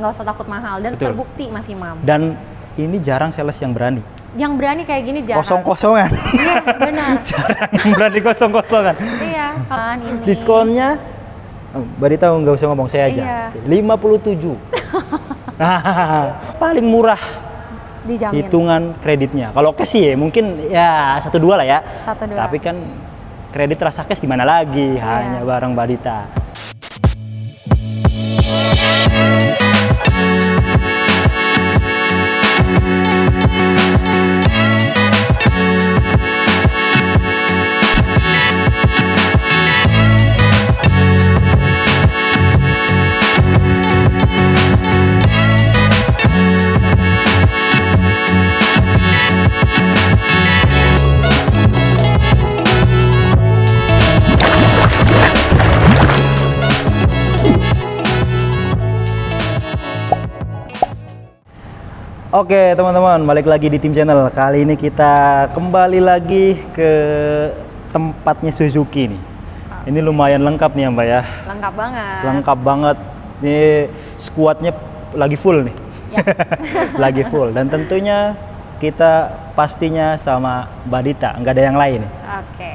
nggak usah takut mahal dan Betul. terbukti Mas Imam. Dan ini jarang sales yang berani. Yang berani kayak gini jarang. Kosong-kosongan. Iya, benar. Jarang yang berani kosong-kosongan. Iya, kan ini. Diskonnya, Mbak Dita nggak usah ngomong, saya aja. Iya. 57. Nah, paling murah Dijamin. hitungan kreditnya. Kalau cash sih mungkin ya 1-2 lah ya. 1-2. Tapi kan kredit rasa cash di mana lagi? Iya. Hanya bareng Mbak Dita. Oke teman-teman, balik lagi di Tim Channel. Kali ini kita kembali lagi ke tempatnya Suzuki nih. Ini lumayan lengkap nih ya Mbak ya. Lengkap banget. Lengkap banget. Ini squadnya lagi full nih. Ya. Lagi full. Dan tentunya kita pastinya sama Mbak Dita, nggak ada yang lain nih. Oke.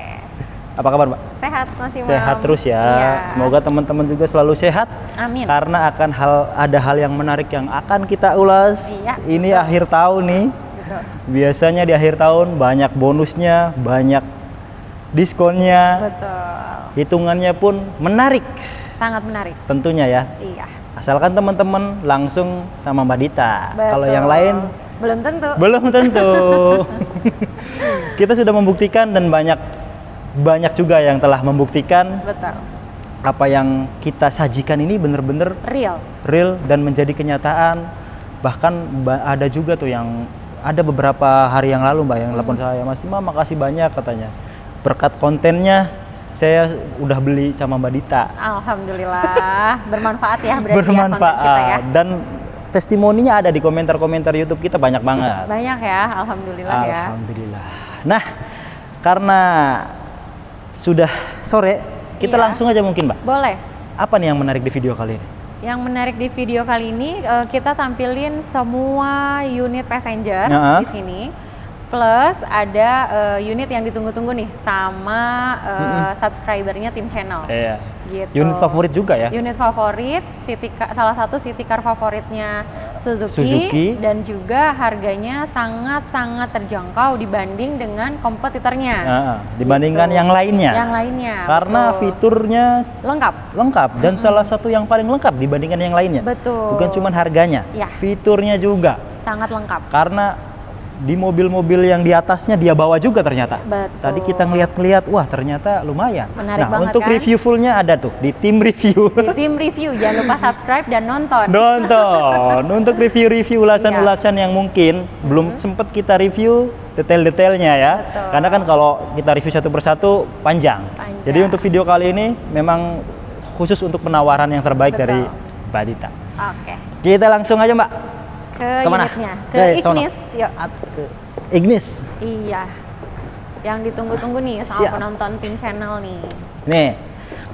Apa kabar Mbak? Sehat Mas Imam. Sehat terus ya. Iya. Semoga teman-teman juga selalu sehat. Amin. Karena ada hal yang menarik yang akan kita ulas. Iya, Ini betul. akhir tahun nih. Betul. Biasanya di akhir tahun banyak bonusnya, banyak diskonnya. Betul. Hitungannya pun menarik. Sangat menarik. Tentunya ya. Iya. Asalkan teman-teman langsung sama Mbak Dita. Betul. Kalau yang lain belum tentu. belum tentu. Kita sudah membuktikan dan banyak juga yang telah membuktikan Betul. apa yang kita sajikan ini benar-benar Real. dan menjadi kenyataan. Bahkan ada juga tuh yang ada beberapa hari yang lalu Mbak yang telepon saya, Mas Imam makasih banyak katanya, berkat kontennya saya udah beli sama Mbak Dita. Alhamdulillah. Bermanfaat ya berarti Bermanfaat ya konten kita ya. dan testimoninya ada di komentar-komentar YouTube kita banyak banget. Banyak ya, alhamdulillah ya. Alhamdulillah. Nah, karena sudah sore, kita Iya. langsung aja mungkin Mbak. Boleh. Apa nih yang menarik di video kali ini? Yang menarik di video kali ini kita tampilin semua unit passenger Ya. di sini. Plus ada unit yang ditunggu-tunggu nih sama subscribernya Tim Channel. Iya. Gitu. Unit favorit juga ya? Unit favorit, salah satu city car favoritnya Suzuki. Dan juga harganya sangat-sangat terjangkau dibanding dengan kompetitornya. Dibandingkan Gitu. yang lainnya. Yang lainnya. Karena betul. fiturnya lengkap. dan salah satu yang paling lengkap dibandingkan yang lainnya. Betul. Bukan cuma harganya, Ya. fiturnya juga. Sangat lengkap. Karena di mobil-mobil yang di atasnya dia bawa juga ternyata. Betul. Tadi kita ngeliat-ngeliat, wah ternyata lumayan. Menarik nah, banget untuk kan? review fullnya ada tuh di Tim Review. Di Tim Review, jangan lupa subscribe dan nonton. Nonton untuk review-review ulasan-ulasan yang mungkin belum sempet kita review detail-detailnya ya. Betul. Karena kan kalau kita review satu persatu panjang. Jadi untuk video kali ini memang khusus untuk penawaran yang terbaik Betul. dari Mbak Dita. Oke. Kita langsung aja Mbak. Ke Kemana? unitnya, ke sono. Ignis. Yuk. Ke Ignis. Iya. Yang ditunggu-tunggu nih sama Siap. penonton Tim Channel nih. Nih,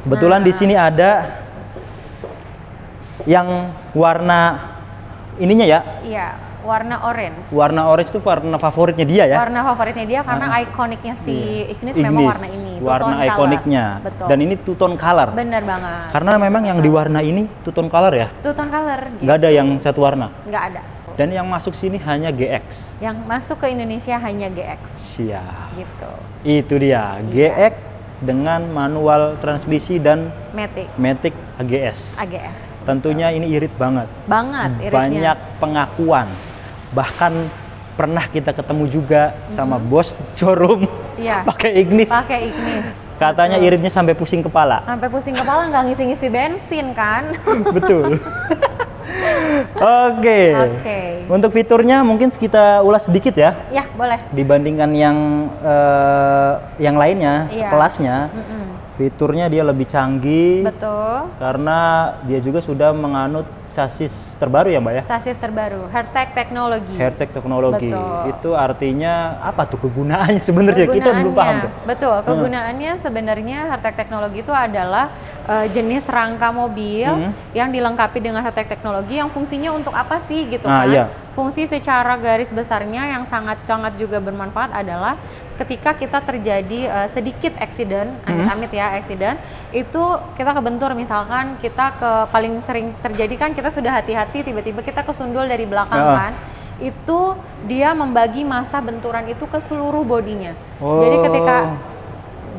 kebetulan Nah. di sini ada yang warna ininya ya. Iya, warna orange. Warna orange itu warna favoritnya dia ya. Warna favoritnya dia karena ikoniknya si Ignis memang Ignis, warna ini. two warna tone color. ikoniknya. Betul. Dan ini two tone color. Bener banget. Karena memang yang di warna ini two tone color ya. Two tone color. Gitu. Nggak ada yang satu warna. Nggak ada. Dan yang masuk sini hanya GX. Yang masuk ke Indonesia hanya GX. Siap. Gitu. Itu dia, Iya. GX dengan manual transmisi dan Matic AGS. AGS. Tentunya ini irit banget. Banget iritnya. Banyak pengakuan. Bahkan pernah kita ketemu juga sama bos showroom Iya. pakai Ignis. Pakai Ignis. Katanya Betul. iritnya sampai pusing kepala. Sampai pusing kepala nggak ngisi-ngisi bensin kan? Betul. Oke. Oke. Untuk fiturnya mungkin kita ulas sedikit ya. Ya boleh. Dibandingkan yang lainnya, Iya. sekelasnya. Fiturnya dia lebih canggih. Betul. Karena dia juga sudah menganut sasis terbaru ya Mbak ya? Sasis terbaru, Heartec teknologi. Heartec teknologi. Betul. Itu artinya apa tuh kegunaannya sebenarnya? Kita belum paham tuh. Betul, kegunaannya sebenarnya Heartec teknologi itu adalah jenis rangka mobil yang dilengkapi dengan Heartec teknologi yang fungsinya untuk apa sih gitu kan? Iya. Fungsi secara garis besarnya yang sangat-sangat juga bermanfaat adalah ketika kita terjadi sedikit accident, amit-amit ya accident, itu kita kebentur misalkan kita paling sering terjadi kan kita sudah hati-hati tiba-tiba kita kesundul dari belakang kan, itu dia membagi massa benturan itu ke seluruh bodinya. Jadi ketika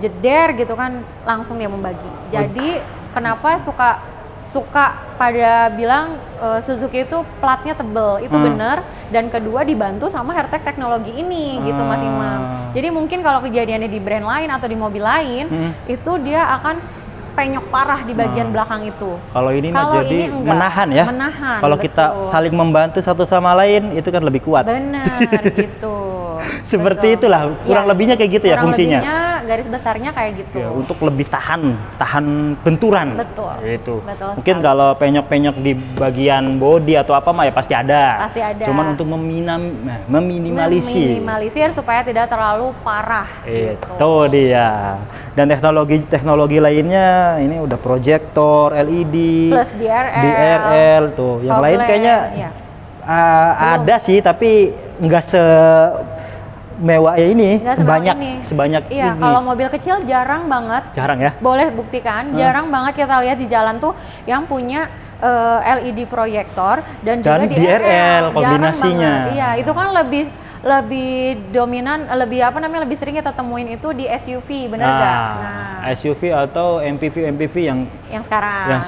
jeder gitu kan langsung dia membagi. Jadi kenapa suka pada bilang Suzuki itu platnya tebel, itu benar, dan kedua dibantu sama Heartec teknologi ini gitu Mas Imam. Jadi mungkin kalau kejadiannya di brand lain atau di mobil lain itu dia akan penyok parah di bagian belakang itu. Kalau ini jadi enggak, menahan ya. Menahan. Kalau kita saling membantu satu sama lain itu kan lebih kuat. Benar gitu. Seperti itulah kurang lebihnya kayak gitu ya fungsinya. Lebihnya garis besarnya kayak gitu. Ya, untuk lebih tahan benturan. Betul. Gitu. Betul mungkin sekali. Kalau penyok-penyok di bagian body atau apa mah ya pasti ada. Pasti ada. Cuman untuk meminimalisir supaya tidak terlalu parah. Itu dia. Dan teknologi lainnya ini udah proyektor LED plus DRL tuh. Yang lain kayaknya ada sih tapi nggak mewah ya ini, sebanyak iya, ini. Kalau mobil kecil jarang banget. Jarang ya? Boleh buktikan, jarang banget kita lihat di jalan tuh yang punya LED proyektor dan juga DRL kombinasinya. Iya, itu kan lebih dominan, lebih sering kita temuin itu di SUV, bener nggak? SUV atau MPV yang sekarang. Iya,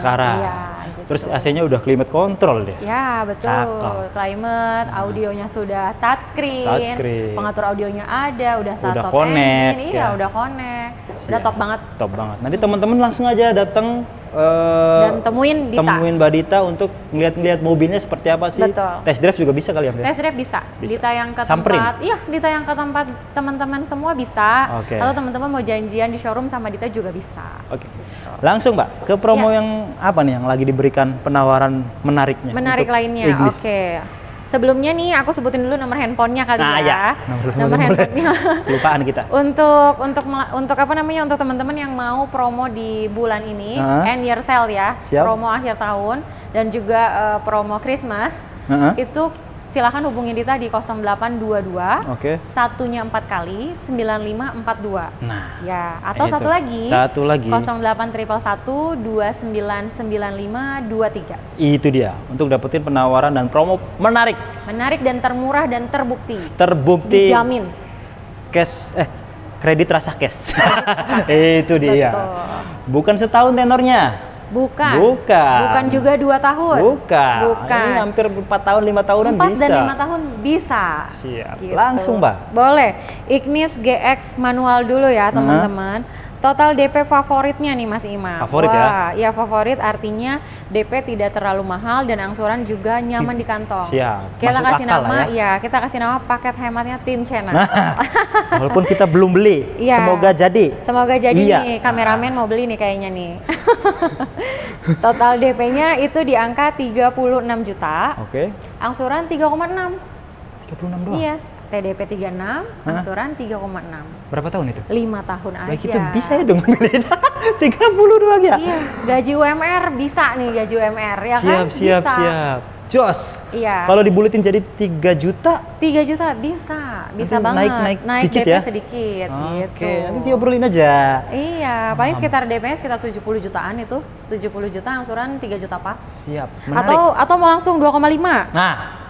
gitu. Terus AC-nya udah climate control deh. Ya betul, climate, audionya sudah touchscreen, pengatur audionya ada, udah udah connect, udah connect, udah top banget. Top banget. Nanti teman-teman langsung aja datang dan temuin Mbak Dita untuk ngeliat mobilnya seperti apa sih. Betul. Test drive juga bisa kali ya? Test drive bisa. Ditayang ke tempat, ditayang ke tempat teman-teman semua bisa. Kalau teman-teman mau janjian di showroom sama Dita juga bisa. Oke. Langsung Mbak ke promo yang apa nih yang lagi diberikan penawaran menariknya? Menarik lainnya. Oke. Sebelumnya nih aku sebutin dulu nomor handphonenya kali ya. Nomor handphonenya. Lupaan kita. Untuk apa namanya, untuk teman-teman yang mau promo di bulan ini, end year sale ya. Siap. Promo akhir tahun dan juga promo Christmas. Itu silakan hubungi Dita di 0822 satunya 4 kali 9542. Nah, ya, atau satu lagi 08111 299523. Itu dia untuk dapetin penawaran dan promo menarik dan termurah dan terbukti dijamin kredit rasa cash. Itu dia. Betul. Bukan setahun tenornya. Bukan juga 2 tahun. Bukan. Ini hampir 4 tahun, 5 tahunan 4 bisa. 4 dan 5 tahun bisa. Siap. Gitu. Langsung, Mbak. Boleh. Ignis GX manual dulu ya, teman-teman. Total DP favoritnya nih Mas Imam. Favorit ya? Iya, favorit artinya DP tidak terlalu mahal dan angsuran juga nyaman di kantong. Siap. Kita Masuk kasih akal nama, ya? kita kasih nama paket hematnya Tim Channel. Nah, walaupun kita belum beli, semoga jadi. Semoga jadi nih, kameramen mau beli nih kayaknya nih. Total DP-nya itu di angka 36 juta. Angsuran 3,6. 36 doang? Iya. TDP 36, angsuran 3,6. Berapa tahun itu? 5 tahun aja. Itu bisa ya dong beli 30 doang ya? Iya, gaji UMR bisa nih, gaji UMR ya kan? Siap. Jos. Iya. Kalau dibuletin jadi 3 juta? 3 juta bisa banget. Naik dikit DP ya? sedikit gitu. Nanti diobrolin aja. Iya, paling sekitar DP-nya sekitar 70 jutaan itu. 70 juta angsuran 3 juta pas. Siap. Menarik. Atau mau langsung 2,5. Nah,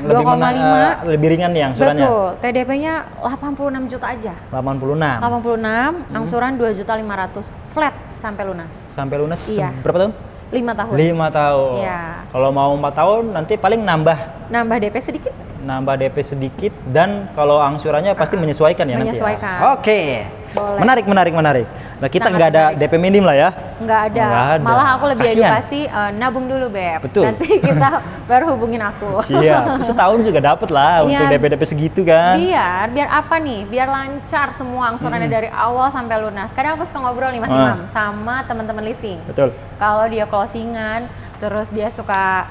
2,5 lebih ringan nih angsurannya. Betul. TDP-nya 86 juta aja. 86, angsuran 2.500.000 flat sampai lunas. Sampai lunas iya. Berapa tahun? 5 tahun. 5 tahun. Iya. Kalau mau 4 tahun nanti paling nambah DP sedikit. Dan kalau angsurannya pasti menyesuaikan ya nanti. Menyesuaikan. Oke. Boleh. Menarik. Nah, kita Sangat nggak ada menarik. DP minim lah ya. Nggak ada. Nggak ada. Malah aku lebih Kasian. edukasi, nabung dulu Beb. Betul. Nanti kita baru hubungin aku. Iya, setahun juga dapat lah untuk Iya. DP segitu kan. Biar apa nih? Biar lancar semua angsurannya dari awal sampai lunas. Kadang aku suka ngobrol nih Mas Imam sama teman-teman leasing. Betul. Kalau dia closingan, terus dia suka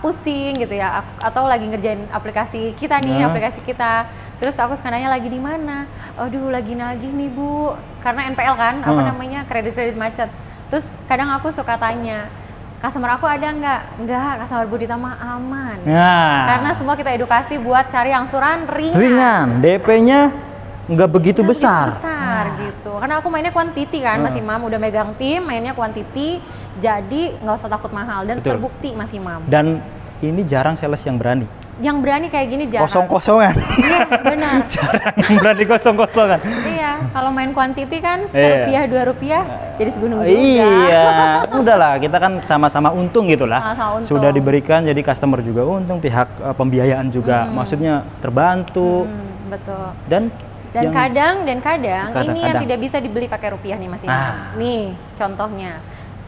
pusing gitu ya, atau lagi ngerjain aplikasi kita nih, aplikasi kita. Terus aku suka nanya lagi di mana? Aduh, lagi nagih nih Bu. Karena NPL kan, kredit macet. Terus kadang aku suka tanya, customer aku ada nggak? Nggak, customer Bu Dita mah aman. Nah, Karena semua kita edukasi buat cari angsuran ringan, DP-nya nggak begitu besar. Gitu. Karena aku mainnya quantity kan, Mas Imam udah megang tim, mainnya quantity, jadi nggak usah takut mahal dan Betul. terbukti Mas Imam. Dan ini jarang sales yang berani. Yang berani kayak gini jarang. Kosong-kosongan. Iya, benar. Jarang yang berani kosong-kosongan. Iya, kalau main quantity kan Rp1, Rp2 jadi segunung juga. Iya, udahlah kita kan sama-sama untung gitulah. Sama-sama untung. Sudah diberikan jadi customer juga untung, pihak pembiayaan juga maksudnya terbantu. Betul. Dan Dan kadang ini yang kadang-kadang. tidak bisa dibeli pakai rupiah nih Mas Imam. Ah. Nih, contohnya.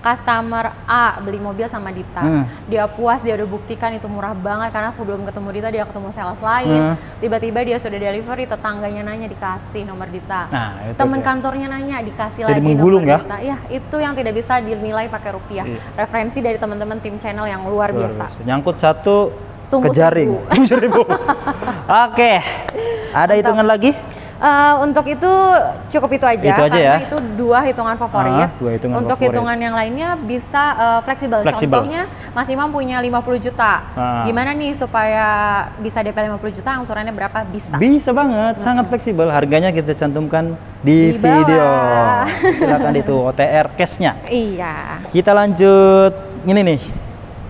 Customer A beli mobil sama Dita. Dia puas, dia udah buktikan itu murah banget karena sebelum ketemu Dita dia ketemu sales lain. Tiba-tiba dia sudah delivery, tetangganya nanya dikasih nomor Dita. Nah, itu Temen dia. kantornya nanya dikasih Jadi lagi menggulung nomor ya? Dita. Ya, itu yang tidak bisa dinilai pakai rupiah. Iya. Referensi dari teman-teman tim channel yang luar biasa. Nyangkut satu Tumbuh ke jaring. 1000. Oke. Ada hitungan lagi? Untuk itu cukup itu aja, Itu aja karena ya? itu dua hitungan favorit. Dua hitungan Untuk favorit. hitungan yang lainnya bisa fleksibel. Fleksibel. Contohnya Mas Imam punya 50 juta. Gimana nih supaya bisa DP 50 juta, angsurannya berapa? Bisa. Bisa banget, sangat fleksibel. Harganya kita cantumkan di Di bawah. video. Silakan itu OTR cash-nya. Iya. Kita lanjut ini nih.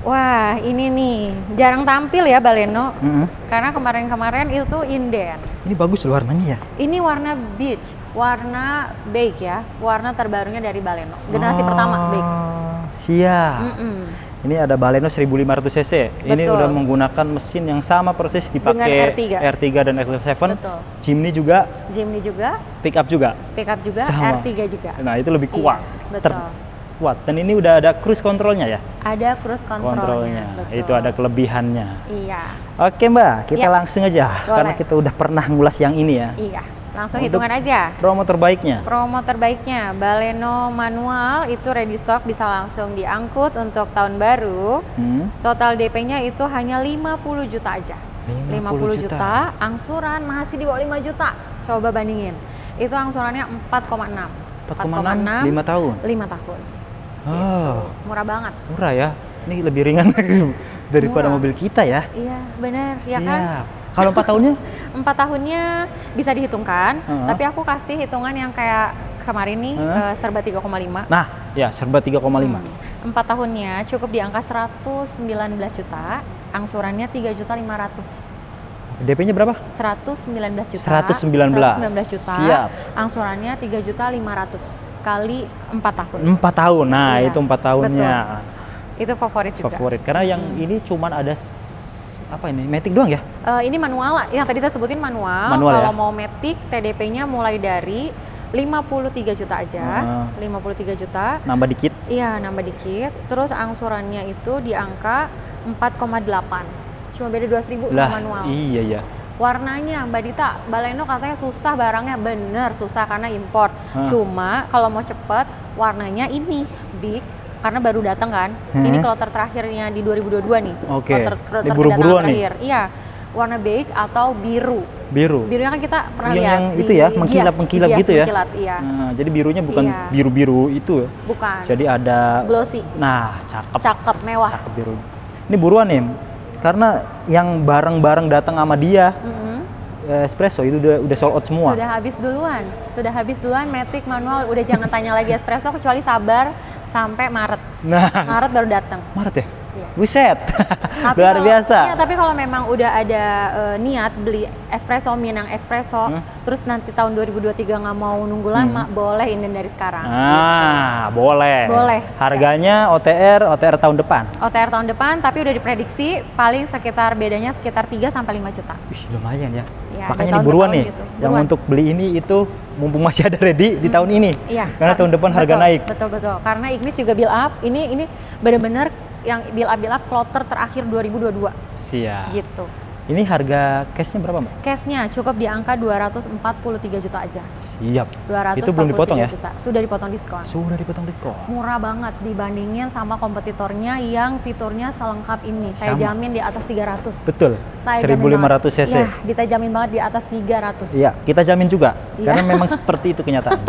Wah, ini nih jarang tampil ya Baleno. Mm-mm. Karena kemarin-kemarin itu inden. Ini bagus loh warnanya ya. Ini warna beige, warna beige ya, warna terbarunya dari Baleno. Generasi pertama beige. Siap. Mm-mm. Ini ada Baleno 1500 cc. Ini Betul. udah menggunakan mesin yang sama persis dipakai Dengan R3 dan XL7. Betul. Jimny juga, Jimny juga, pickup juga. pickup juga, Sama. R3 juga. Nah, itu lebih kuat. Iya, betul. Kuat. Dan ini udah ada cruise controlnya ya? Ada cruise controlnya. Betul. Itu ada kelebihannya. Iya, Oke Mbak, kita Ya. langsung aja. Boleh. Karena kita udah pernah ngulas yang ini ya. iya. Langsung Untuk hitungan aja. Promo terbaiknya. Promo terbaiknya, Baleno manual itu ready stock, bisa langsung diangkut untuk tahun baru. Total DP-nya itu hanya 50 juta aja. 50 juta, angsuran masih di bawah 5 juta. Coba bandingin. Itu angsurannya 4,6. 4,6, 5 tahun. 5 tahun. Oh, Murah banget. murah ya. Ini lebih ringan daripada Murah. mobil kita ya. Iya, benar, ya Siap. kan? Kalau 4 tahunnya? 4 tahunnya bisa dihitungkan, Heeh. tapi aku kasih hitungan yang kayak kemarin nih, serba 3,5. Nah, ya serba 3,5. 4 tahunnya cukup di angka 119 juta, angsurannya 3.500.000. DP-nya berapa? 119 juta. 119. Juta. Siap. Angsurannya 3.500.000 kali 4 tahun. 4 tahun. Nah, Iya, itu 4 tahunnya. Itu favorit juga. Favorit. Karena yang ini cuman ada apa ini? Matic doang ya? Ini manual, yang tadi kita sebutin manual. Manual Kalau ya? mau Matic, TDP-nya mulai dari 53 juta aja. 53 juta. Nambah dikit. Iya, nambah dikit. Terus angsurannya itu di angka 4,8. Cuma beda 2.000 Lah, sama manual. iya ya. Warnanya Mbak Dita, Baleno katanya susah barangnya, bener susah karena import. Hah. Cuma kalau mau cepet, warnanya ini big karena baru datang kan. Ini kloter terakhirnya di 2022 nih. Oke. Kloter Ini buru-buruan nih. terakhir. Iya, warna beige atau biru. Biru. Birunya kan kita pernah Yang- lihat yang di itu ya, Gias. mengkilap-mengkilap Gias, gitu ya? Mengkilat, iya. Nah, jadi birunya bukan Iya. biru-biru itu. Bukan. Jadi ada Glossy. Nah, cakep. Cakep, mewah. Cakep biru. Ini buruan nih. Karena yang bareng-bareng datang sama dia espresso itu udah sold out semua. Sudah habis duluan Matic manual, udah jangan tanya lagi espresso kecuali sabar sampai Maret. Nah, Maret baru datang. Maret ya? Iya. Buset, Tapi luar kalau- biasa. Iya, tapi kalau memang udah ada niat beli espresso, Minang espresso, terus nanti tahun 2023 nggak mau nunggu lama, boleh inden dari sekarang. Ah, boleh. Boleh. Harganya OTR tahun depan. OTR tahun depan, tapi udah diprediksi paling sekitar bedanya sekitar 3 sampai 5 juta. Wih, lumayan ya. Iya, Makanya dari nih tahun ke buruan tahun nih. gitu. Yang Buruan. untuk beli ini itu mumpung masih ada ready di tahun ini. Iya. Karena tahun depan harga Betul, naik. Betul. Karena Ignis juga build up. Ini benar-benar yang build up kloter terakhir 2022 Siap. gitu. Ini harga cashnya berapa, Mbak? Cashnya cukup di angka 243 juta aja. Siap. 243 Itu belum dipotong ya? juta. Sudah dipotong diskon. Sudah dipotong diskon. Murah banget dibandingin sama kompetitornya yang fiturnya selengkap ini. Saya Sama. jamin di atas 300. Betul. Saya jamin 1500 banget. cc. Ya, kita jamin banget di atas 300. Iya, kita jamin juga. Iya. Karena memang seperti itu kenyataan.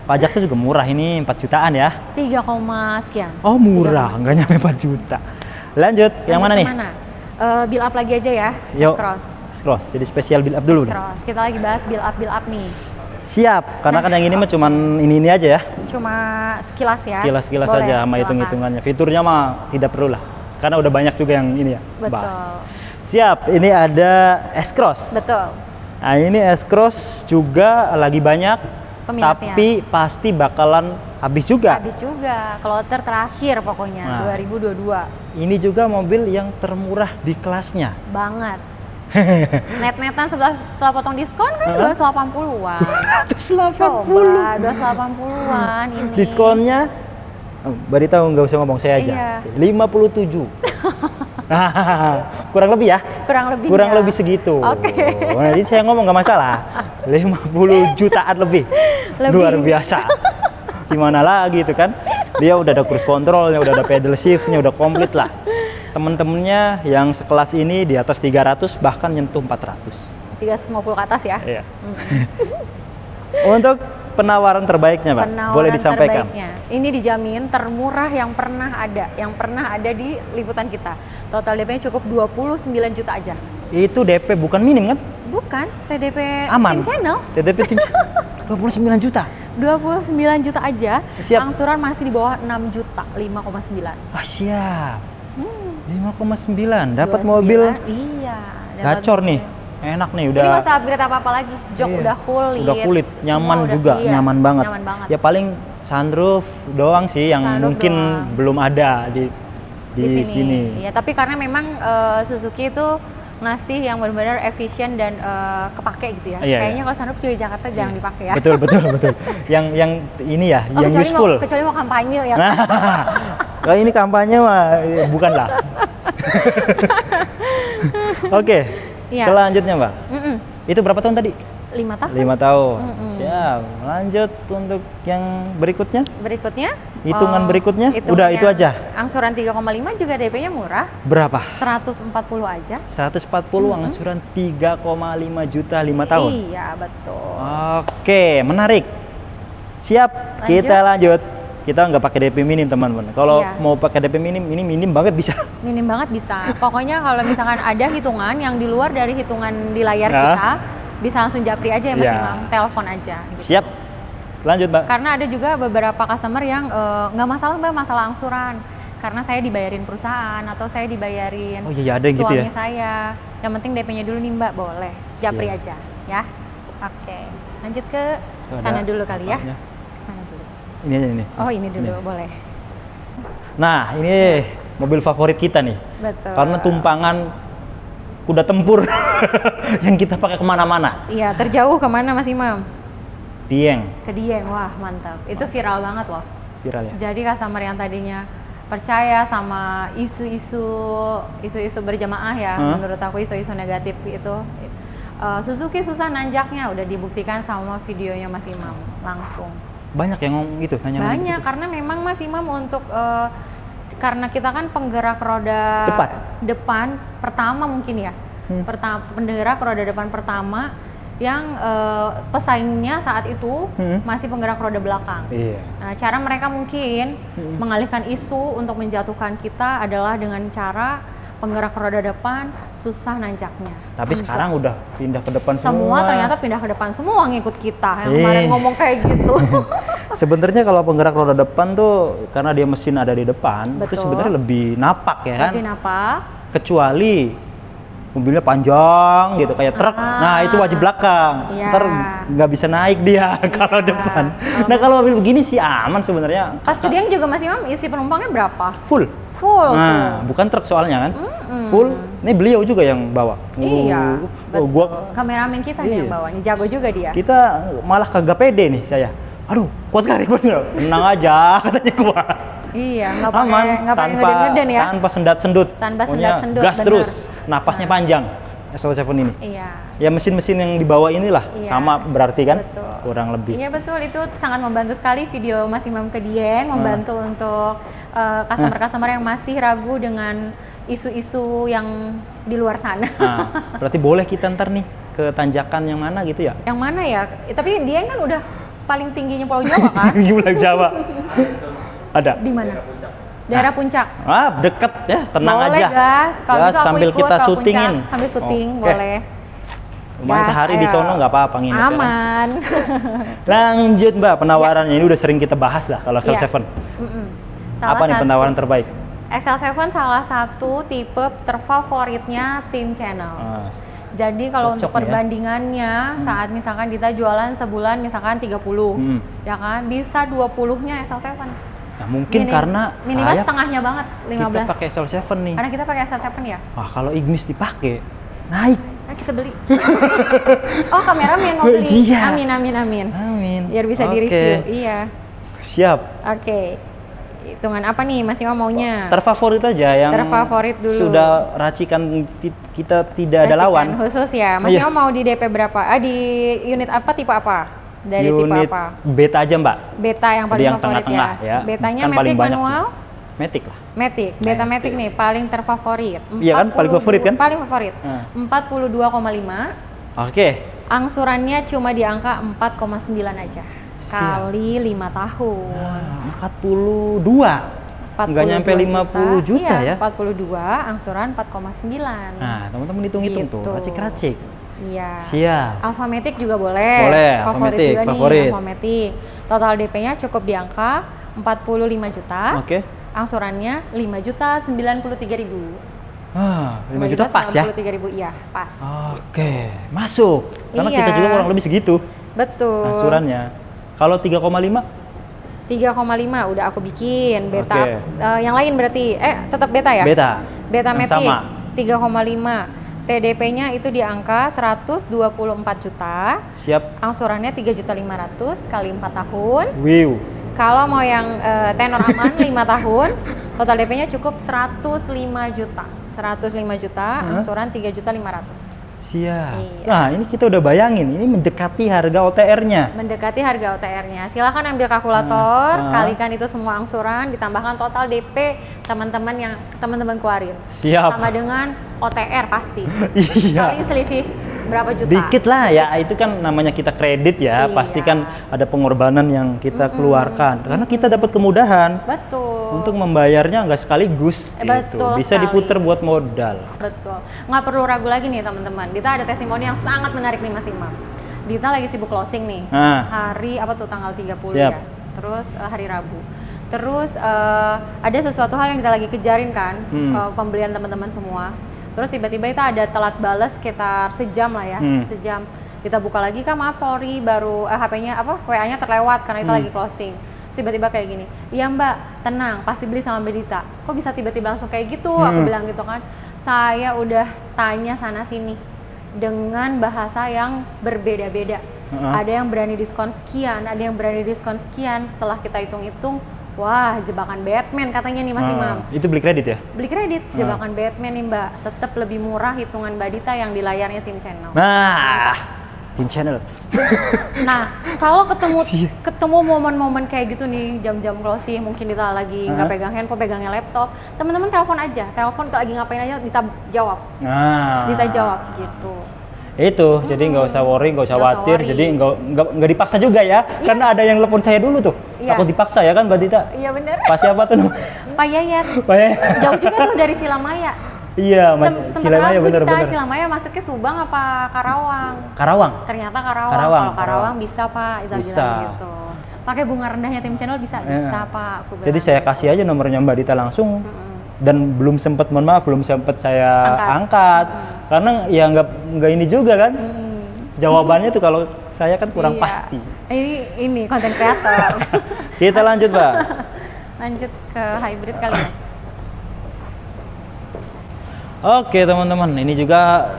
Pajaknya juga murah, ini 4 jutaan ya. 3, sekian. Oh, murah, 3, nggak nyampe 4 juta. Lanjut, yang mana nih? Build up lagi aja ya. Yuk. Cross. Cross. Jadi spesial build up dulu nih. Cross. Kita lagi bahas build up nih. Siap, karena kan yang ini mah cuman ini aja ya. Cuma sekilas ya. Sekilas-sekilas Boleh, saja sama silakan. hitung-hitungannya. Fiturnya mah tidak perlu lah. Karena udah banyak juga yang ini ya. Betul. bahas. Siap, ini ada S-Cross. Betul. Nah, ini S-Cross juga lagi banyak, Peminatnya. tapi pasti bakalan habis juga. Habis juga. Kloter terakhir pokoknya Nah. 2022. Ini juga mobil yang termurah di kelasnya. Banget. Net-netan setelah potong diskon kan 280-an. 280. Coba 280-an ini. Diskonnya, Bari tahu nggak usah ngomong, saya aja. Iya. 57. Kurang lebih ya? Kurang lebih segitu. Oke. Nah, jadi saya ngomong nggak masalah. 50 jutaan lebih. Lebih. Luar biasa. Gimana lagi itu kan? Dia udah ada cruise controlnya, udah ada pedal shiftnya, udah komplit lah. Temen-temennya yang sekelas ini di atas 300 bahkan nyentuh 400. 350 ke atas ya. Iya. Untuk penawaran terbaiknya, Pak, Penawaran boleh disampaikan. terbaiknya. Ini dijamin termurah yang pernah ada di liputan kita. Total DP-nya cukup 29 juta aja. Itu DP bukan minim kan? Bukan, TDP Aman. tim channel. TDP tim 29 juta. 29 juta aja. Siap. Angsuran masih di bawah 6 juta, 5,9. Ah, siap. Hmm, 5,9 dapat 29, mobil Iya. dapat gacor mobil. nih. Enak nih Jadi nggak udah. usah upgrade apa-apa lagi. Jok Iya. udah kulit. Udah kulit, nyaman semua udah- juga, iya, nyaman banget. Nyaman banget. Ya paling sunroof doang sih yang Sunroof mungkin doang. belum ada di sini. Iya, tapi karena memang Suzuki itu ngasih yang benar-benar efisien dan kepake gitu ya. Iya, Kayaknya iya. kalau sunroof juga di Jakarta jarang dipakai ya. Betul. Yang ini ya, Oh, yang useful. kecuali mau kampanye ya. Nah, kalau ini kampanye mah bukan lah. Oke, Iya. selanjutnya Mbak. Mm-mm. Itu berapa tahun tadi? 5 tahun. 5 tahun. Mm-mm. Siap. Lanjut untuk yang berikutnya. Berikutnya. Hitungan berikutnya? hitungan Udah itu yang aja? Angsuran 3,5 juga DP-nya murah. Berapa? 140 aja. 140 angsuran 3,5 juta 5 tahun. Iya, betul. Oke, menarik. Siap, Lanjut. kita lanjut. Kita nggak pakai DP minim teman-teman. Kalau Iya. mau pakai DP minim, ini minim banget bisa. Minim banget bisa. Pokoknya kalau misalkan ada hitungan yang di luar dari hitungan di layar Nah. kita, bisa langsung japri aja ya Mas Iya. Imam, telepon aja. Gitu. Siap, lanjut Mbak. Karena ada juga beberapa customer yang nggak masalah Mbak, masalah angsuran. Karena saya dibayarin perusahaan atau saya dibayarin Oh iya, ada yang gitu suami ya? saya. Yang penting DP-nya dulu nih Mbak, boleh. Japri Siap. aja ya. Oke. Lanjut ke Tuh ada sana dulu kali ya. bapaknya. Ke sana dulu. Ini aja ini. Oh, ini dulu, Ini. boleh. Nah, ini mobil favorit kita nih. Betul. Karena tumpangan kuda tempur yang kita pakai kemana-mana. Iya, terjauh kemana Mas Imam? Dieng, Ke Dieng, wah mantap. Itu viral banget loh. viral ya. Jadi customer yang tadinya percaya sama isu-isu berjamaah ya, menurut aku isu-isu negatif itu. Suzuki susah nanjaknya, udah dibuktikan sama videonya Mas Imam langsung. Banyak yang ngomong gitu, nanya Banyak, karena memang Mas Imam untuk karena kita kan penggerak roda depan pertama mungkin ya, penggerak roda depan pertama yang pesaingnya saat itu masih penggerak roda belakang. Iya. Nah, cara mereka mungkin mengalihkan isu untuk menjatuhkan kita adalah dengan cara penggerak roda depan susah nanjaknya. Tapi sekarang udah pindah ke depan Semua semua. ternyata pindah ke depan semua ngikut kita. Yang Eh. kemarin ngomong kayak gitu. Sebenarnya kalau penggerak roda depan tuh karena dia mesin ada di depan, itu Betul. sebenarnya lebih napak ya kan? Tapi kenapa? Kecuali mobilnya panjang gitu kayak truk, nah itu wajib belakang, Iya. ntar nggak bisa naik dia kalau depan. Nah kalau mobil begini sih aman sebenarnya. Pas Kediang juga Mas Imam isi penumpangnya berapa? Full. Full tuh. Nah, bukan truk soalnya kan? Mm-mm. Full. Ini beliau juga yang bawa. Iya, Oh, betul. Kameramen kita nih yang Iya. bawa nih, jago juga dia. Kita malah kagak pede nih saya. Aduh, kuat kali, kuat nggak? Tenang aja, katanya kuat. Iya, nggak Aman, pakai tanpa ngeden-ngeden ya. tanpa sendat-sendut. Tanpa Pokoknya sendat-sendut, gas bener. terus, napasnya panjang. SL7 ini. Iya. Ya mesin-mesin yang dibawa inilah Iya. sama berarti kan? Betul. Kurang lebih. Iya betul, itu sangat membantu sekali video Mas Imam ke Dieng, membantu untuk customer-customer yang masih ragu dengan isu-isu yang di luar sana. Nah, berarti boleh kita ntar nih ke tanjakan yang mana gitu ya? Yang mana ya? Tapi Dieng kan udah paling tingginya Pulau Jawa kan? Gimana Jawa? Ada. Di mana? Daerah Puncak. Ah, deket ya, tenang Boleh, aja. gas. Kalau Ya, gitu aku sambil ikut kita ke syutingin. Puncak. Sambil syuting, Oke. boleh. Lumayan Gas, sehari di ayo. sono nggak apa-apa nginep ya kan? Aman. Lanjut Mbak, penawarannya ini udah sering kita bahas lah kalau Iya. XL7. Mm-mm. Apa nih penawaran terbaik? XL7 salah satu tipe terfavoritnya tim channel. Ah, Jadi kalau Cocok untuk nih ya. perbandingannya saat misalkan kita jualan sebulan misalkan 30, ya kan, bisa 20-nya XL7. nah mungkin karena minimal saya setengahnya banget, 15. kita pakai XL7 nih. Karena kita pakai XL7 ya. Wah, kalau Ignis dipakai naik. Nah, kita beli. Oh, kameramen mau beli. Iya. Amin amin amin. Amin. Biar bisa Oke. di-review. Iya. Siap. Oke. Hitungan apa nih Mas Imam maunya? Terfavorit aja yang Terfavorit dulu. sudah racikan kita tidak ada Racikan lawan. khusus ya. Mas Iya. Imam mau di DP berapa? Di unit apa, tipe apa? Dari tipe Unit apa? beta aja Mbak. Beta yang Jadi paling yang favorit tengah-tengah ya. Betanya Kan paling Matic banyak manual? Matic lah. Matic, Beta Matic nih paling terfavorit. Iya kan, paling favorit kan? Paling favorit. Nah. 42,5. Oke. Angsurannya cuma di angka 4,9 aja. Siap. Kali 5 tahun. Nah, 42. Nggak nyampe 50 juta iya, ya. 42, angsuran 4,9. Nah, teman-teman hitung-hitung tuh, Gitu. racik-racik. Iya. Siap. Alfamatic juga boleh. Boleh, Favorit Alfamatic, juga favorit. nih, Alfamatic. Total DP-nya cukup di angka 45 juta. Oke. Angsurannya 5.093.000. Ah, 5 juta pas ya. 93.000, iya, pas. Oke, masuk. Karena Iya. kita juga kurang lebih segitu Betul. angsurannya. Kalau 3,5 3,5 udah aku bikin. Beta Oke. yang lain berarti tetap beta ya? beta. Beta Yang Matic sama. 3,5. TDP-nya itu di angka 124 juta. Siap. Angsurannya 3.500.000 kali 4 tahun. Wiw. Kalau mau yang tenor aman 5 tahun, total DP-nya cukup 105 juta. 105 juta, angsuran 3.500.000. Siap. Iya. Nah, ini kita udah bayangin, ini mendekati harga OTR-nya. Mendekati harga OTR-nya. Silahkan ambil kalkulator, Nah. kalikan itu semua angsuran, ditambahkan total DP teman-teman keluarin. Siap. Sama dengan OTR pasti. Iya. Paling selisih berapa juta? Dikit lah ya, itu kan namanya kita kredit ya, Iya. pasti kan ada pengorbanan yang kita keluarkan. Karena kita dapat kemudahan Betul. untuk membayarnya nggak sekaligus gitu. Betul Bisa sekali. diputer buat modal. Betul. Nggak perlu ragu lagi nih teman-teman. Dita ada testimoni yang sangat menarik nih Mas Imam. Dita lagi sibuk closing nih. Nah. Hari apa tuh tanggal 30 Siap. ya. Terus hari Rabu. Terus ada sesuatu hal yang kita lagi kejarin kan, pembelian teman-teman semua. Terus tiba-tiba kita ada telat balas sekitar sejam lah ya, sejam. Kita buka lagi, Kak maaf sorry baru HP-nya WA-nya terlewat karena kita lagi closing. Terus tiba-tiba kayak gini, iya Mbak tenang pasti beli sama Mbak Dita. Kok bisa tiba-tiba langsung kayak gitu? Aku bilang gitu kan. Saya udah tanya sana sini dengan bahasa yang berbeda-beda. Ada yang berani diskon sekian, ada yang berani diskon sekian. Setelah kita hitung-hitung, wah jebakan Batman katanya nih Mas Imam. Itu beli kredit ya? Beli kredit, jebakan Batman nih Mbak. Tetap lebih murah hitungan Mbak Dita yang di layarnya tim channel. Nah, tim channel. Nah, kalau ketemu momen-momen kayak gitu nih, jam-jam closing, mungkin Dita lagi nggak pegang handphone, pegangnya laptop, teman-teman telepon aja, telepon lagi ngapain aja, Dita jawab, Nah, Dita jawab gitu. itu jadi nggak usah worry, nggak usah Nggak usah khawatir, worry. jadi nggak dipaksa juga ya, karena ada yang telepon saya dulu tuh, Iya. takut dipaksa ya kan Mbak Dita? Iya bener. Pak siapa tuh? Pak Yayat, Pak ya? jauh juga tuh dari Cilamaya. Iya, Sempet Cilemaya ragu kita, bener-bener. Cilemaya masuknya Subang apa Karawang? Karawang. Ternyata Karawang. Karawang, Kalau Karawang bisa Pak, itu Bisa. bilang gitu. Pakai bunga rendahnya tim channel bisa Pak. Aku Jadi bilang saya gitu. kasih aja nomornya Mbak Dita langsung. Dan belum sempat, mohon maaf, belum sempat saya angkat. Karena ya nggak ini juga kan. Jawabannya tuh kalau saya kan kurang Iya. pasti. Ini konten kreator. Kita lanjut, Mbak. Lanjut ke hybrid kali ya. Oke, teman-teman, ini juga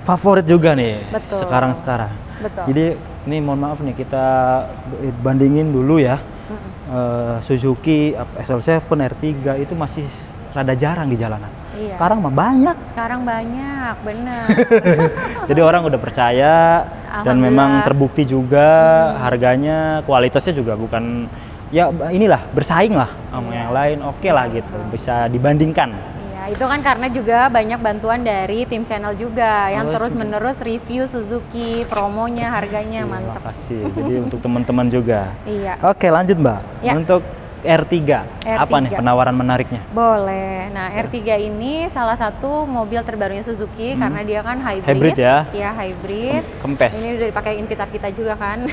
favorit juga nih Betul. sekarang. Betul. Jadi ini mohon maaf nih, kita bandingin dulu ya. Suzuki SL7 R3 itu masih rada jarang di jalanan. Iya. Sekarang mah banyak. Sekarang banyak, bener. Jadi orang udah percaya dan memang Alhamdulillah. terbukti juga harganya, kualitasnya juga bukan ya inilah bersaing lah sama yang lain. Oke lah gitu, bisa dibandingkan. Iya, itu kan karena juga banyak bantuan dari tim channel juga yang Oh, terus-menerus review Suzuki, promonya, harganya Terima mantep. kasih. Jadi untuk teman-teman juga. Iya. Oke, lanjut Mbak. Ya. Untuk R3, apa nih R3. penawaran menariknya? Boleh. Nah, R3 ini salah satu mobil terbarunya Suzuki karena dia kan hybrid. Hybrid ya? Iya, hybrid. Kempes. Ini udah dipakai Invita juga kan.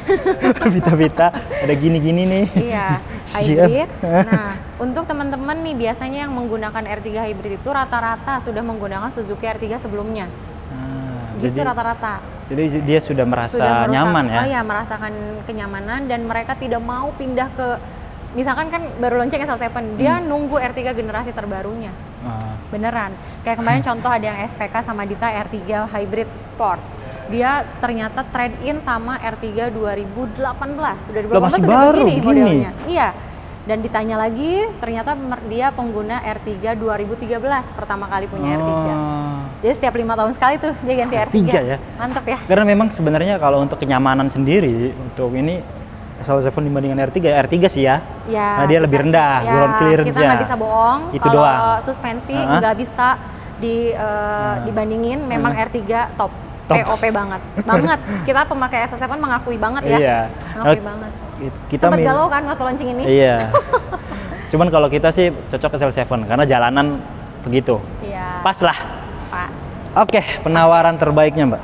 Vita-vita, ada gini-gini nih. Iya, Siap. hybrid. Nah, untuk teman-teman nih biasanya yang menggunakan R3 hybrid itu rata-rata sudah menggunakan Suzuki R3 sebelumnya. Gitu rata-rata. Jadi dia sudah merasa Sudah nyaman ya? Oh iya, merasakan kenyamanan dan mereka tidak mau pindah ke, misalkan kan baru launching SL7, dia nunggu R3 generasi terbarunya. Beneran. Kayak kemarin contoh ada yang SPK sama Dita R3 Hybrid Sport. Dia ternyata trade in sama R3 2018. 2018 masih sudah baru begini begini? modelnya. Iya. Dan ditanya lagi, ternyata dia pengguna R3 2013 pertama kali punya R3. Jadi setiap 5 tahun sekali tuh dia ganti R3. ya? Mantep ya. Karena memang sebenarnya kalau untuk kenyamanan sendiri, untuk ini SL7 dibandingkan R3 sih ya. Ya, Nah, dia lebih rendah, ground clearance-nya. Kita nggak bisa bohong. Itu kalau doang. suspensi nggak bisa dibandingin. Memang R3 top. POP banget. Kita pemakai SL7 mengakui banget ya. Iya. Mengakui banget. Kita Sempet galau kan waktu launching ini? Iya. Cuman kalau kita sih cocok SL7 karena jalanan begitu. Iya. Pas lah. Pas. Oke, penawaran terbaiknya Mbak.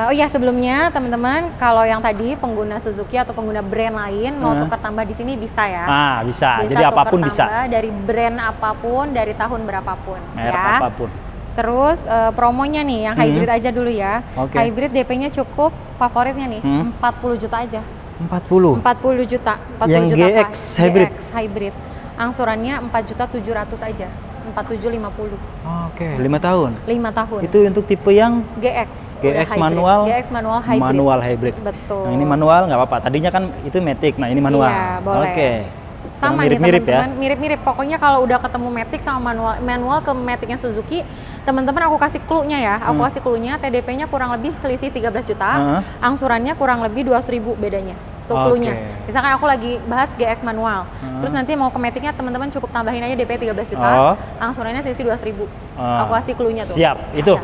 Oh ya, sebelumnya teman-teman, kalau yang tadi pengguna Suzuki atau pengguna brand lain mau tukar tambah di sini bisa ya. Bisa. Jadi tukar apapun tambah bisa. dari brand apapun, dari tahun berapapun. Merek ya. apapun. Terus promonya nih, yang hybrid aja dulu ya. Oke. Hybrid DP-nya cukup, favoritnya nih, 40 juta aja. 40. 40 juta. 40 Yang juta GX hybrid? GX hybrid. Angsurannya 4.700.000 aja. 4750. Oke, 5 tahun. 5 tahun. Itu untuk tipe yang GX. GX Udah hybrid. manual. GX manual hybrid. Manual hybrid. Betul. Nah, ini manual nggak apa-apa. Tadinya kan itu matic. Nah, ini manual. Iya, boleh. Oke. Sama Yang nih mirip-mirip teman-teman, mirip-mirip. Pokoknya kalau udah ketemu Matic sama manual ke Maticnya Suzuki, teman-teman aku kasih clue-nya ya. Aku kasih clue-nya, TDP-nya kurang lebih selisih 13 juta, angsurannya kurang lebih 200.000 bedanya. Tuh clue-nya. Misalkan aku lagi bahas GX manual, terus nanti mau ke Matic-nya teman-teman cukup tambahin aja DP 13 juta, angsurannya selisih 200.000. Aku kasih clue-nya tuh. Siap, itu. Ya.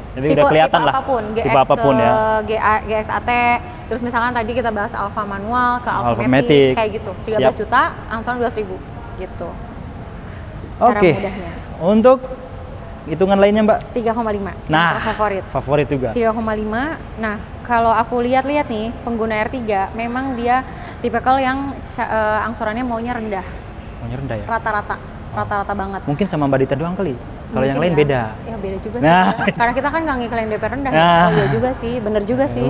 Jadi udah kelihatan lah. Apapun, GX tipe apapun ke ya. GX AT, terus misalkan tadi kita bahas Alfa manual ke Alfa Alfa Matic, Matic. kayak gitu. 13 Siap. juta, angsuran 200.000 gitu. Cara Oke. mudahnya. Untuk hitungan lainnya, Mbak? 3,5. Nah, favorit. Favorit juga. 3,5. Nah, kalau aku lihat-lihat nih, pengguna R3 memang dia tipikal yang angsurannya maunya rendah. Maunya rendah ya? Rata-rata banget. Mungkin sama Mbak Dita doang kali. Kalau yang lain Mungkin beda. Ya beda juga Nah, sih. Ya. Karena kita kan nggak ngiklain DP rendah. Nah. Ya. Oh iya juga sih, bener juga sih.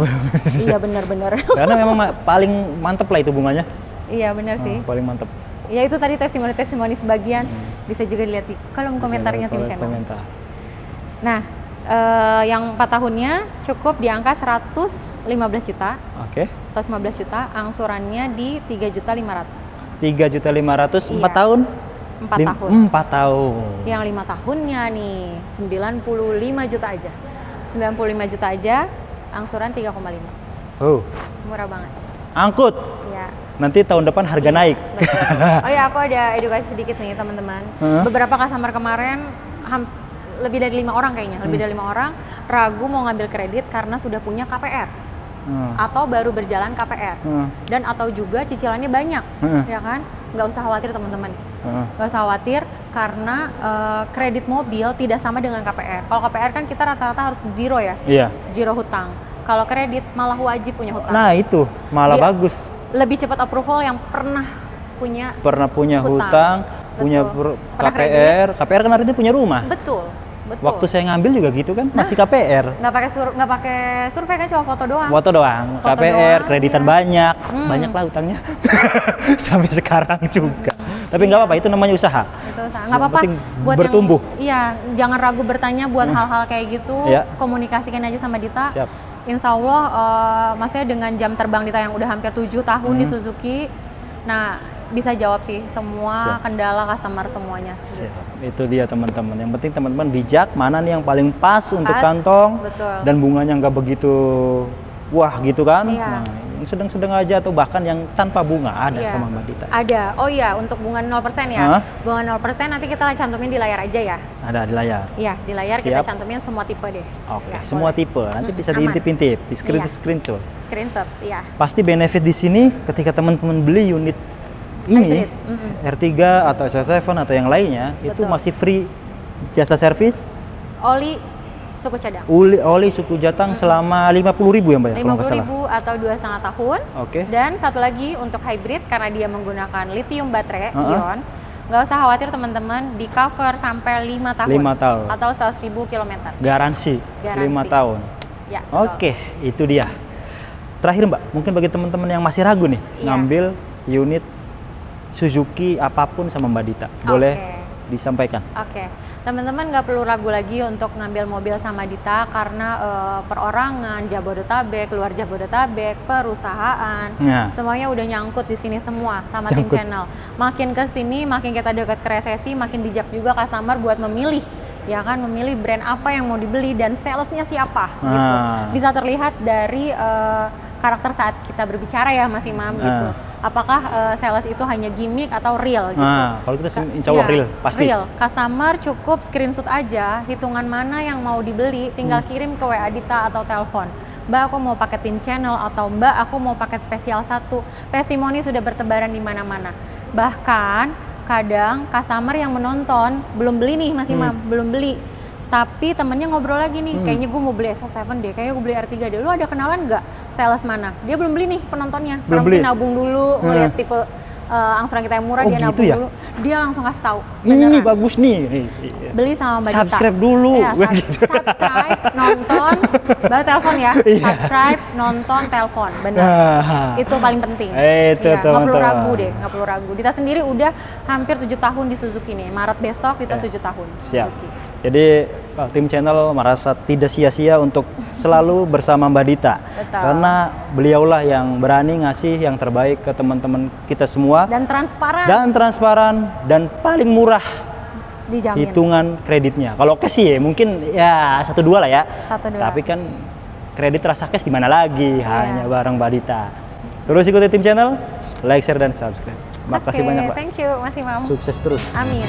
Iya bener-bener. Karena memang paling mantep lah itu bunganya. Iya bener sih. Paling mantep. Ya itu tadi testimoni-testimoni sebagian bisa juga dilihat di kolom komentarnya tim channel. Komentar. Nah, yang 4 tahunnya cukup di angka 115 juta. Oke. 115 juta, angsurannya di 3.500.000. 3.500.000 Iya. 4 tahun? 4 tahun. 4 tahun. Yang 5 tahunnya nih 95 juta aja. 95 juta aja, angsuran 3,5. Oh, Murah banget. angkut. Iya. Nanti tahun depan harga naik. Betul. Oh ya, aku ada edukasi sedikit nih teman-teman. Beberapa customer kemarin lebih dari 5 orang kayaknya, lebih dari 5 orang ragu mau ngambil kredit karena sudah punya KPR. Atau baru berjalan KPR. Dan atau juga cicilannya banyak, ya kan? Nggak usah khawatir teman-teman. Heeh. Nggak usah khawatir karena kredit mobil tidak sama dengan KPR. Kalau KPR kan kita rata-rata harus zero ya, Iya. zero hutang. Kalau kredit malah wajib punya hutang. Nah itu malah Dia- bagus. Lebih cepat approval yang pernah punya. Punya Hutang. hutang, punya Betul. Pernah KPR. KPR kan artinya punya rumah. Betul, betul. Waktu saya ngambil juga gitu kan, masih KPR. nggak pakai survei kan, cuma foto doang. Foto doang, Foto KPR, doang, kreditan iya. banyak, Hmm. banyak lah utangnya. Sampai sekarang juga. Tapi nggak apa-apa, itu namanya usaha. Itu nggak Yang apa-apa penting buat bertumbuh. iya, jangan ragu bertanya buat hal-hal kayak gitu. Iya. Komunikasikan aja sama Dita. Siap. Insya Allah, maksudnya dengan jam terbang Dita yang udah hampir 7 tahun di Suzuki, nah bisa jawab sih semua Siap. kendala customer semuanya. Siap. Itu dia teman-teman. Yang penting teman-teman bijak mana nih yang paling pas untuk Pas, kantong betul. dan bunganya nggak begitu wah gitu kan. Iya. Nah, yang sedang-sedang aja atau bahkan yang tanpa bunga ada Iya. sama Mbak Dita. Ada. Oh iya, untuk bunga 0% ya. Hah? Bunga 0% nanti kita cantumin di layar aja ya. Ada di layar. Iya, di layar kita Siap. cantumin semua tipe deh. Oke, Ya, semua boleh. tipe. Nanti bisa aman. diintip-intip, di Iya. screenshot. Screenshot, iya. Pasti benefit di sini ketika teman-teman beli unit ini Hybrid, R3 atau SL7 atau yang lainnya itu Betul. masih free jasa servis, Oli suku cadang. oli suku jatang selama 50.000 ya Mbak ya kalau nggak salah. 50.000 atau 2,5 tahun. Oke. Dan satu lagi untuk hybrid karena dia menggunakan lithium baterai Heeh. ion, nggak usah khawatir teman-teman, di cover sampai 5 tahun. 5 tahun. Atau 100.000 kilometer. Garansi, Garansi. 5 tahun. Ya, betul. Oke, itu dia. Terakhir Mbak, mungkin bagi teman-teman yang masih ragu nih Iya. ngambil unit Suzuki apapun sama Mbak Dita, boleh Oke. disampaikan. Oke, teman-teman nggak perlu ragu lagi untuk ngambil mobil sama Dita karena perorangan, Jabodetabek, luar Jabodetabek, perusahaan, Nah. semuanya udah nyangkut di sini semua sama tim Nyangkut. channel. Makin ke sini, makin kita dekat ke resesi, makin bijak juga customer buat memilih, ya kan, memilih brand apa yang mau dibeli dan salesnya siapa, gitu. Ah. Bisa terlihat dari karakter saat kita berbicara ya, Mas Imam, gitu. Apakah sales itu hanya gimmick atau real gitu? Nah, kalau kita insya Allah Iya, real, pasti. Real. Customer cukup screenshot aja hitungan mana yang mau dibeli, tinggal kirim ke WA Dita atau telepon. Mbak, aku mau pakai tim channel, atau Mbak, aku mau paket spesial 1. Testimoni sudah bertebaran di mana-mana. Bahkan kadang customer yang menonton belum beli nih Mas Imam, belum beli. Tapi temennya ngobrol lagi nih, kayaknya gue mau beli SL7 deh, kayaknya gue beli R3 deh. Lu ada kenalan nggak sales mana? Dia belum beli nih penontonnya. Belum Mungkin beli? nabung dulu, ngeliat tipe angsuran kita yang murah, Oh, dia gitu nabung ya? dulu. Dia langsung kasih tahu. Ini nih beneran. bagus nih. Beli sama Mbak Dita. Subscribe dulu. Iya, Wah, gitu. subscribe, nonton, baru telepon ya. Iya. Subscribe, nonton, telepon, benar. Nah. Itu paling penting. Itu Iya, nggak perlu teman-teman. ragu deh, nggak perlu ragu. Dita sendiri udah hampir 7 tahun di Suzuki nih. Maret besok Dita Ya. 7 tahun Siap. Suzuki. Jadi tim channel merasa tidak sia-sia untuk selalu bersama Mbak Dita. Betul. Karena beliaulah yang berani ngasih yang terbaik ke teman-teman kita semua Dan transparan, dan transparan dan paling murah dijamin. hitungan kreditnya. Kalau cash sih ya mungkin ya 1-2 lah ya. 1-2. Tapi kan kredit rasa cash di mana lagi? Iya. Hanya bareng Mbak Dita. Terus ikuti tim channel, like, share dan subscribe. Makasih Oke, banyak, Pak. thank you Mas Imam. Sukses terus. Amin.